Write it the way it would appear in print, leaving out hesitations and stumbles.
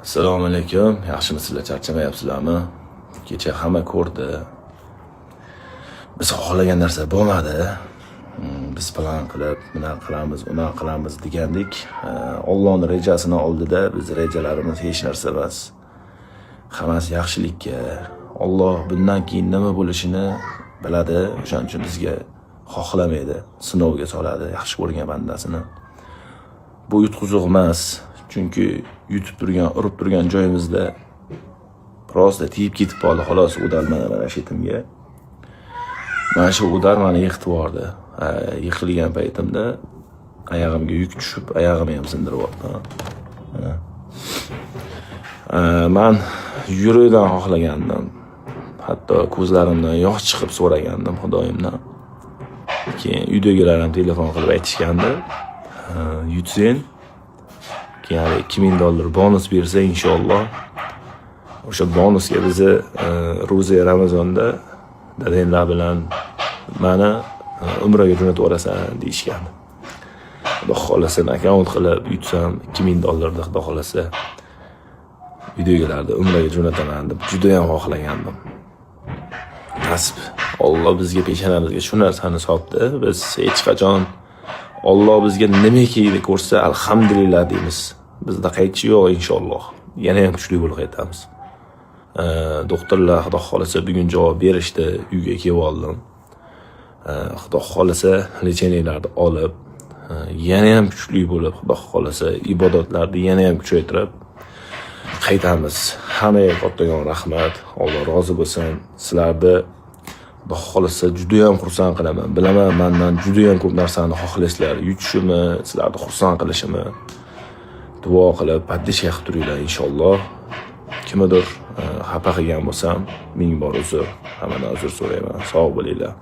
Assalomu alaykum. Yaxshimisizlar, charchamayapsizlarmi? Kecha hamma ko'rdi. Biz xohlagan narsa bo'lmadi. Biz plan qilib, buni qilamiz, uni qilamiz degandik. Allohning rejasini oldida biz rejalarimiz hech narsa emas. Hammasi yaxshilikka. Alloh bundan keyin nima bo'lishini biladi. O'shaning uchun bizga xohlamaydi, sinovga soladi yaxshi ko'rgan bandasini. Bu yutquzuq emas. Chunki yutib turgan, urib turgan joyimizda prosta tiyib ketib qoldi, xolos udar mana shu yetimga. Mana shu udar meni yiqitib yubordi. Yiqilgan paytimda oyog'imga yuk tushib, oyog'imni ham sindirib yubordi. Men yurishdan xohlagandim. Hatto ko'zlarimdan yosh chiqib so'ragandim Xudoyimdan. Keyin uydagilar ham telefon qilib aytishgandi. Yutsang, keyin $2000 bonus bersa inshaalloh o'sha bonusga bizni ro'za Ramazonda dadanglar bilan meni umraga jo'natib yuborasan deyishgan. Xudo xolasa akkaunt qilib yutsam $2000 Xudo xolasa uydagilarni umraga jo'nataman deb juda ham xohlagandim. Nasib. Alloh bizga peshonamizga shu narsani soldi. Biz hech qachon Alloh bizga nimaki ko'rsa alhamdulillah deymiz. Bizda qaytish yo'q inshaalloh. Yana ham kuchli bo'lib qaytamiz. Doktorlar Xudo xolasa bugun javob berishdi, uyga kelib oldim. Xudo xolasa lecheniyalarni olib, yana ham kuchli bo'lib, Xudo xolasa ibodatlarni yana ham kuchaytirib qaytamiz. Hammaga kattagon rahmat. Alloh rozi bo'lsin. Sizlarni Xudo xolasa juda ham xursand qilaman. Bilaman, mendan juda ham ko'p narsani xohlaysizlar. Yutishimni, sizlarni xursand qilishimni duo qilib, paddishga qilib turinglar inshaalloh. Kimdir xafa qilgan bo'lsam, ming bor uzr. Hammadan uzr so'rayman. Sog' bo'linglar.